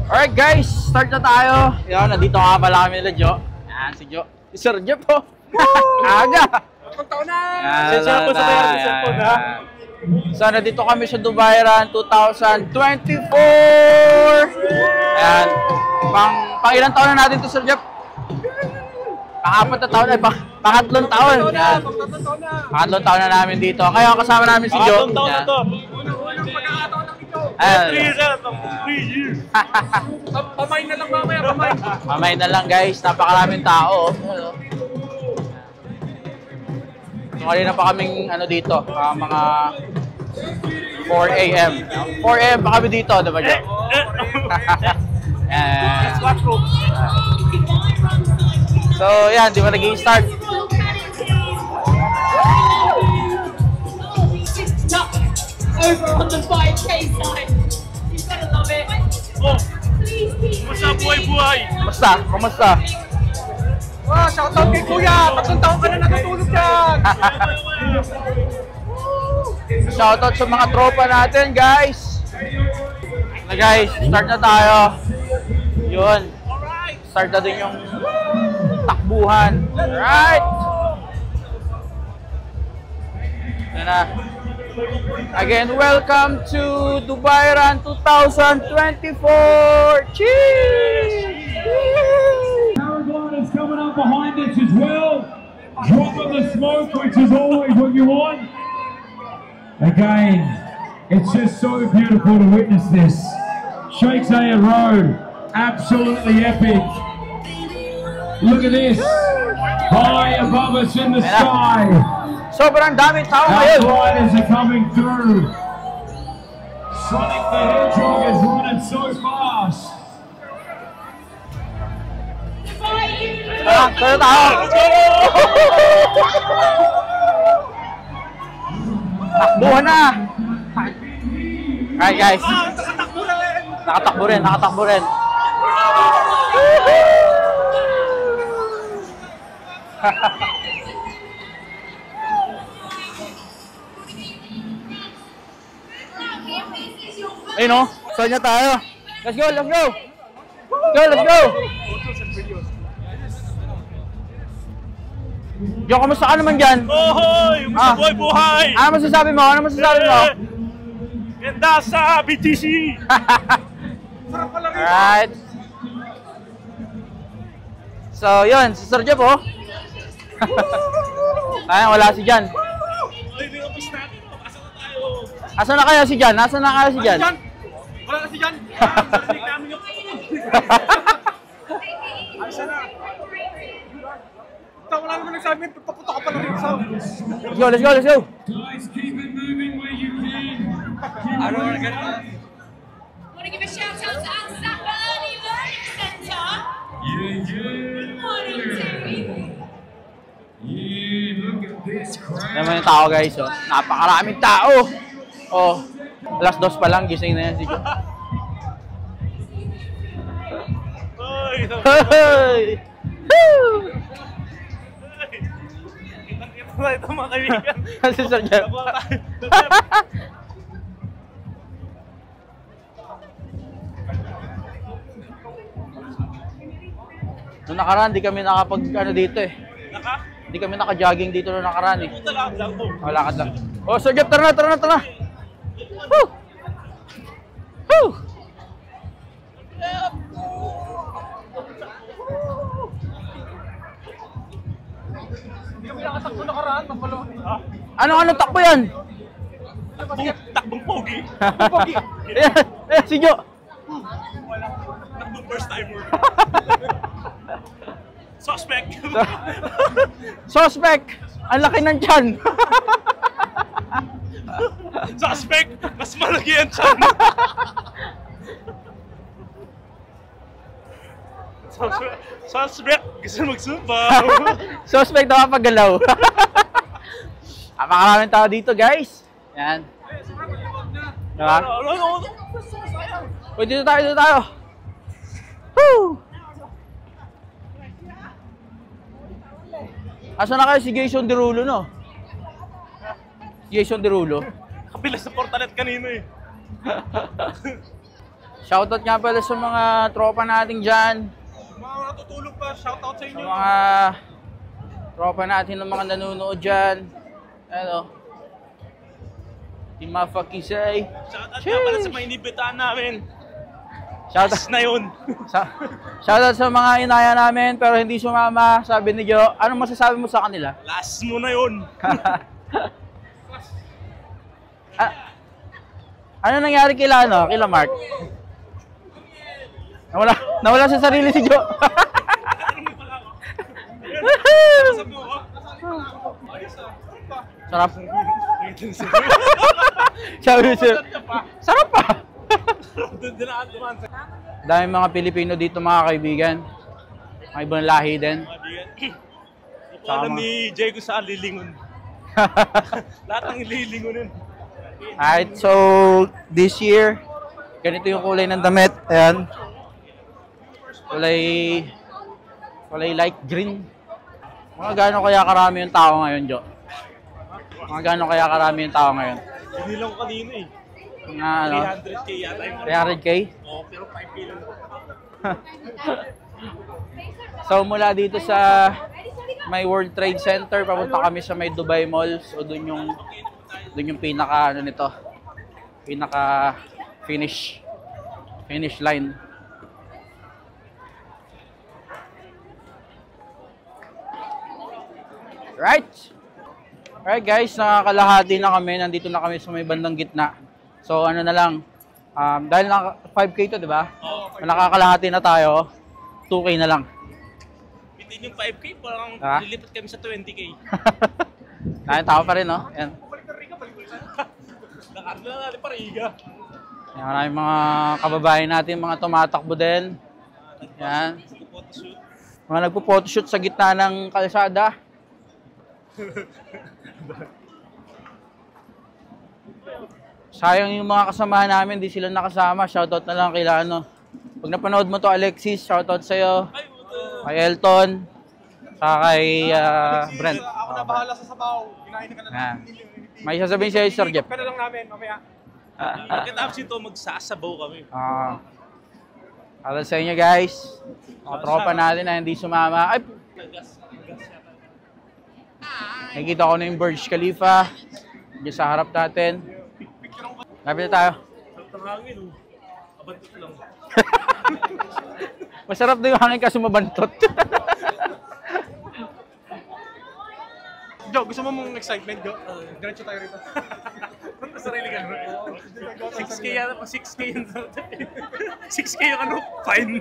Alright guys, start na tayo. Yan, nandito nga pala kami nila Jo. Yan, si Jo. Si Sir Jeff po. Aga! Pagtaon na! Sensya po sa kaya ng cellphone ha. So, nandito kami sa Dubai Run 2024! Ayan. Pang ilang taon na natin to, Sir Jeff? Pang-apat na taon, pangatlong taon. Yan. Pangatlong taon na namin dito. Kaya kasama namin si Jo. Pangatlong taon na to. Unang pagkakataon ng ito. 3 years. Pamay na lang mamaya, pamay. Pamay na lang guys, napakaraming tao. So, kanina pa kaming dito, mga 4 AM. 4 AM pa kami dito, diba Jo? So, yan, di ba nag-i-start? Over on the 5K side. You gotta love it. Oh, kumusta buhay-buhay? Kumusta? Wow, shoutout kay Kuya! 3 taon ka na natutulog dyan! Shoutout sa mga tropa natin, guys! Na guys, start na tayo. Yun. Start na din yung takbuhan. Alright! Yan na. Again, welcome to Dubai Run 2024! Cheers! Paragliders coming up behind us as well. Dropping the smoke, which is always what you want. Again, it's just so beautiful to witness this. Sheikh Zayed Road, absolutely epic. Look at this, high above us in the sky. Sobrang daming tao Our ngayon. gliders are coming through. Sonic the Hedgehog is running so fast. Kaya tayo. Takbuhan na. Alright guys. Nakatakbo rin. Ayun o, saan niya tayo? Let's go! Let's go! Jo, kamusta ka naman dyan? Ohoy! Kumusta buhay-buhay? Ano masasabi mo? Ganda sa BTC! Sarap pala rin! Alright. So, yun. Si Sir Jeff, oh. Ayan, wala si Jan. Ay, hindi kapos natin. Asa na tayo? Asan na kaya si Jan? Wala na si Jan! Narinig namin yung... Asa na? Wala naman nagsabi, papunta ka pala rin sa... Let's go! Guys, keep it moving where you can. Want to give a shout out to Ansap Early Learning Centre. Good morning, Terry. Yeah, look at this crowd. Naman yung tao, guys, oh. Napakaraming tao. Oh, alas 2 pa lang, gising na yan si Jo. Hey! Woo! Ito mga kaibigan. Si Sir Jeff. Noong nakaraan, di kami dito eh. Di kami naka-jogging dito noong nakaraan eh. Lakad lang. Oh, Sir Jeff, tara na. Woo! Woo! Hindi kami nakatakbo nakaraan, mapalo. Ano takbo yan? Takbong pogi. Ayan, si Jo. Takbong first timer. Suspect! Ang laki ng tiyan. Suspect! Mas malaki yan siyan! Suspect! Gusto magsumpaw! Suspect na mapagalaw. Napakaraming tao dito, guys. Yan. Diba? Dito tayo. Woo! Asan na kayo si Jason Derulo, no? Jason Derulo. Kapilas sa Portalet kanino eh. Shoutout nga pala sa mga tropa natin dyan. Mga natutulog pa, shoutout sa Sa inyo. mga tropa natin ng mga nanonood dyan. Ano? Team Mafa Kisay. Shoutout nga pala sa mga inibitaan namin. Shoutout, Na yun. shoutout sa mga inaya namin pero hindi sumama. Sabi ni Jo, anong masasabi mo sa kanila? Last mo na yun. Ano nangyari kila ano? Kila Mark? Nawala sa sarili si Jo. Sarap. Sabi siya, sarap pa. Daming mga Pilipino dito mga kaibigan. Mga ibang lahi din. Hindi ko alam ni Diego sa lilingon. Lahat ng ililingonin. Alright, so this year, ganito yung kulay ng damit. Ayan. Kulay light green. Mga gaano kaya karami yung tao ngayon, Jo? Mga gaano kaya karami yung tao ngayon? Binilang ko kanina eh. Mga ano? 300k yata yung 300k? Oo, pero 5k lang. So mula dito sa may World Trade Center, papunta kami sa may Dubai Mall. So doon yung pinaka ano nito. Pinaka finish line. Alright guys, nakakalahati na kami. Nandito na kami sa may bandang gitna. So ano na lang, dahil na 5K to, di ba? Nakakalahati na tayo, 2K na lang. Bitin yung 5k, parang Ah? lilipat kami sa 20k. Dahil tao pa rin, no? Yan. Nakarla na natin pariga. Yan, maraming mga kababayan natin, mga tumatakbo din. Yan. Photoshoot. Mga nagpo-photoshoot sa gitna ng kalsada. Sayang yung mga kasamahan namin, di sila nakasama. Shoutout na lang kila ano. Pag napanood mo to, Alexis, shoutout sa'yo. Ay, Kay Elton. Saka kay Brent. ako na bahala sa sabaw. Kinain ka na Yan. lang. May sasabihin sa'yo, Sir Jeff. Ka na lang namin, mamaya. Pagkatapos ito, magsasabaw kami. Para sa inyo guys, mga tropa natin na hindi sumama. Ay, nakikita ko na yung Burj Khalifa. Diyan sa harap natin. Lapit na tayo. Ang hangin, oh. Abantot lang. Masarap na yung hangin kasi mabantot. Jo, gusto mo mong excitement, Jo? Diretso tayo rito. Sarili ka naman. 6k yata, 6k yun. 6k yung ano, fine.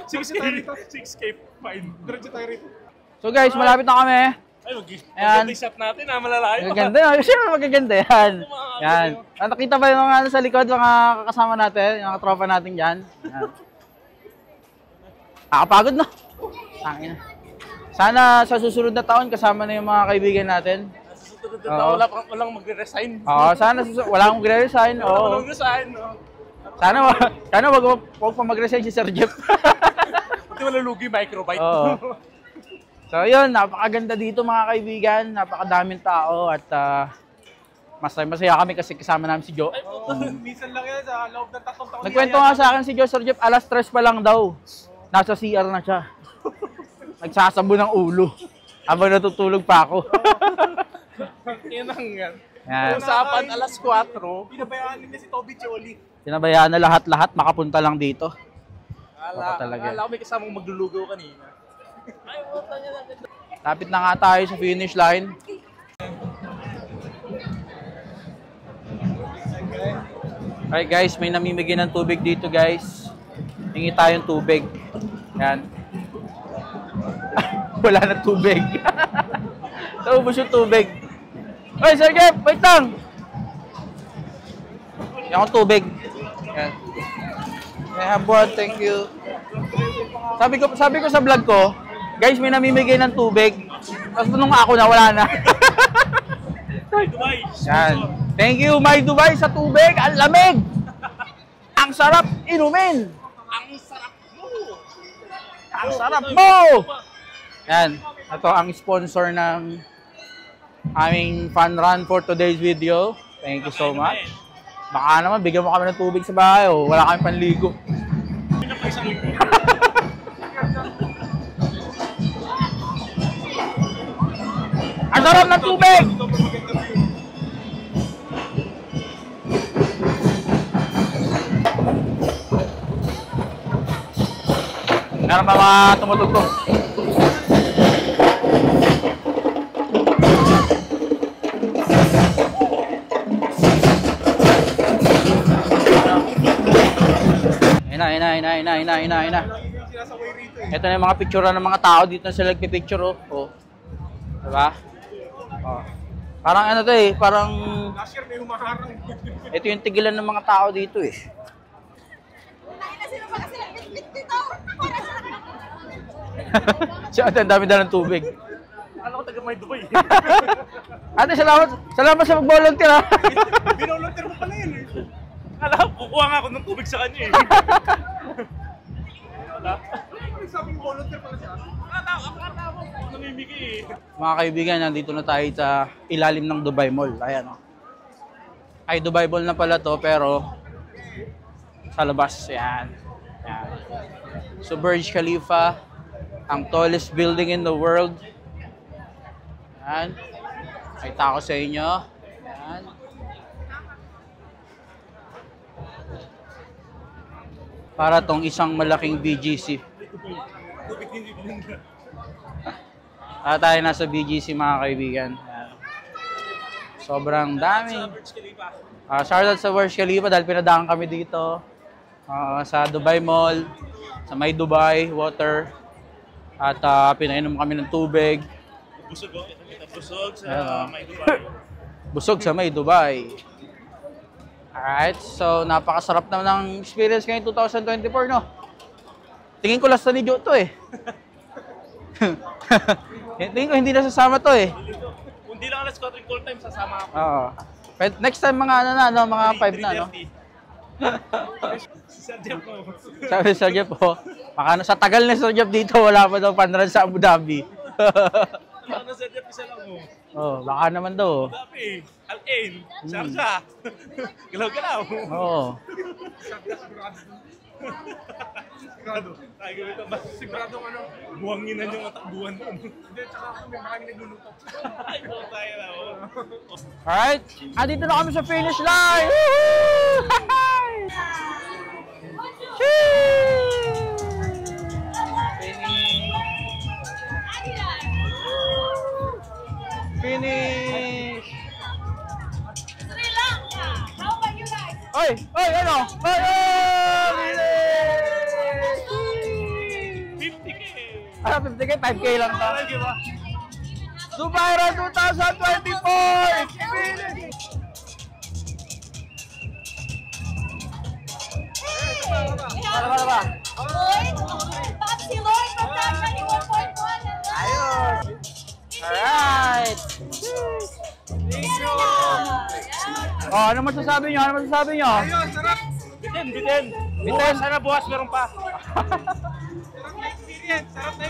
6k fine. Diretso tayo rito. So guys, malapit na kami. Ay, Ayan. mag-shot natin, malalayo. Magaganda yun. Siyempre magaganda yan. Yan. Nakita ba yung mga ano sa likod, mga kakasama natin, yung mga tropa natin dyan? Yan. Nakapagod na. Tangina. Sana sa susunod na taon kasama na yung mga kaibigan natin. Susunod na taon, walang magre-resign. Oo, sana wala akong magre-resign. Oo. Walang resign, no? Sana wag pa mag-resign si Sir Jeff. Hindi malulugi microbyte. Oo. So yun, napakaganda dito mga kaibigan, napakadaming tao at masaya kami kasi kasama namin si Jo. Ay, minsan lang yan sa loob ng 3 taon. Nagkwento nga sa akin si Jo, Sir Jeff, alas 3 pa lang daw. Nasa CR na siya. Nagsasabo ng ulo. Habang natutulog pa ako. Yan ang yan. Yan. Usapan alas 4. Pinabayaan niya si Toby Choli. Pinabayaan na lahat-lahat, makapunta lang dito. Talaga. Akala ko may kasamang maglulugaw kanina. Ay, puta niya lang. Lapit na nga tayo sa finish line. Alright guys, may namimigay ng tubig dito guys. Hingi tayong tubig. Yan. Wala na tubig. Naubos yung tubig. Oy, Sir Jeff, wait lang. Yan akong tubig. Yan. I have one, thank you. Sabi ko sa vlog ko, guys, may namimigay ng tubig. Tapos nung ako na, wala na. Dubai. Yan. Thank you, My Dubai, sa tubig. Ang lamig. Ang sarap inumin. Ang sarap mo. Ang sarap mo. Yan. Ito ang sponsor ng aming fun run for today's video. Thank you so much. Baka naman, bigyan mo kami ng tubig sa bahay, oh. Wala kami panligo. Ang sarap ng tubig! Meron pa mga tumutugtog. Ina. Ito na yung mga picture ng mga tao dito na sila nagpipicture, oh. Oh. Diba? Oh. Parang ano to eh, parang... Last year may humaharang. Ito yung tigilan ng mga tao dito eh. Siya, ang dami dalang tubig. Alam ko taga may Dubai. Ate, salamat sa mag-volunteer ha. Binolunteer mo pala yun eh. Alam, kukuha nga ako ng tubig sa kanya eh. Wala. Sabing volunteer pala siya. Akala mo, namimigay eh. Mga kaibigan, nandito na tayo sa ilalim ng Dubai Mall. Ayan o. Ay, Dubai Mall na pala to, pero sa labas. Ayan. Ayan. So, Burj Khalifa, ang tallest building in the world. Ayan. Nakita ko sa inyo. Ayan. Para tong isang malaking BGC. Tayo nasa BGC mga kaibigan. Ayan. Sobrang dami. Shoutout sa Burj Khalifa dahil pinadaan kami dito. Sa Dubai Mall, sa May Dubai Water. At pinainom kami ng tubig. Busog oh. Busog sa May Dubai. Busog sa May Dubai. Alright, so napakasarap naman ng experience ngayon 2024, no? Tingin ko last na ni Joe to eh. Tingin ko hindi na sasama to eh. Hindi lang alas 4 call time, sasama ako. Oo. Next time mga ano na, no? Mga 5 na, no? Sir Jeff po. Sabi sa Jeff po, baka sa tagal na sa Jeff dito, wala pa daw panran sa Abu Dhabi. Ano Sir Jeff, isa lang mo. Oh, baka naman daw. Dapi, Al-Ain, Sharjah. Galaw-galaw. Oo. Sigurado. Ay, gawin ba? Sigurado ano, buwangin na yung matakbuhan doon. Hindi, tsaka may maraming nagluluto. Ay, ko tayo na. Alright, dito na kami sa finish line! Finish! Sri Lanka! How about you guys? Oy! Oy! Ano? Oy! Oy! 50K! 50K? 5K lang to. Di ba? Dubai Run 2024! Finish! Para ba? Lloyd, Papsi Lloyd, Patasha, 1.1. Ayun! Alright! Oh, ano masasabi nyo? Ano masasabi nyo? Ayun, sarap! Bitin! Bitin? Sana bukas meron pa. Sarap na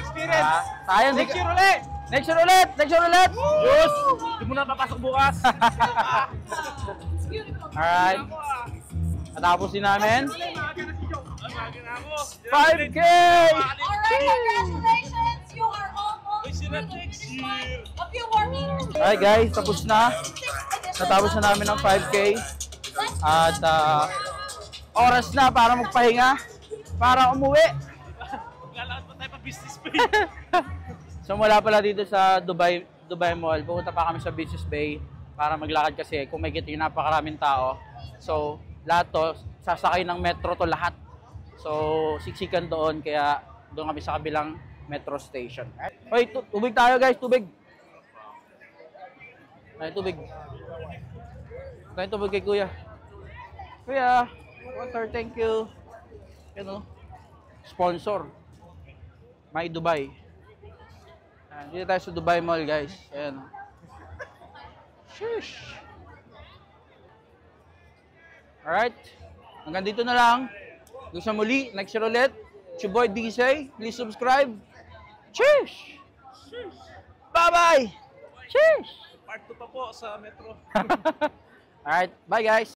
experience! Sayang, Next year ulit! Next year ulit! Next year ulit! Diyos! Hindi mo na papasok bukas! Alright. Natapos din namin. 5K! Alright, congratulations! You are almost through the finish line. A few more meters. Alright guys, tapos na. Natapos na namin ng 5K. At oras na para magpahinga. Para umuwi. Lalakad pa tayo pa business bay. So mula pala dito sa Dubai Mall, pupunta pa kami sa Business Bay para maglakad kasi kung may kita yung napakaraming tao. So lahat to, sasakay ng metro to lahat. So siksikan doon, kaya doon kami sa kabilang metro station. Hoy, tubig tayo guys, tubig. Ay, tubig. Kain tubig kay Kuya. Kuya, water, thank you. Yan o. Sponsor. May Dubai. Dito tayo sa Dubai Mall, guys. Ayan. Sheesh. Alright. Hanggang dito na lang. Hanggang sa muli. Next year ulit. It's your boy DJ. Please subscribe. Sheesh. Bye-bye. Sheesh. Part 2 pa po sa metro. Alright. Bye, guys.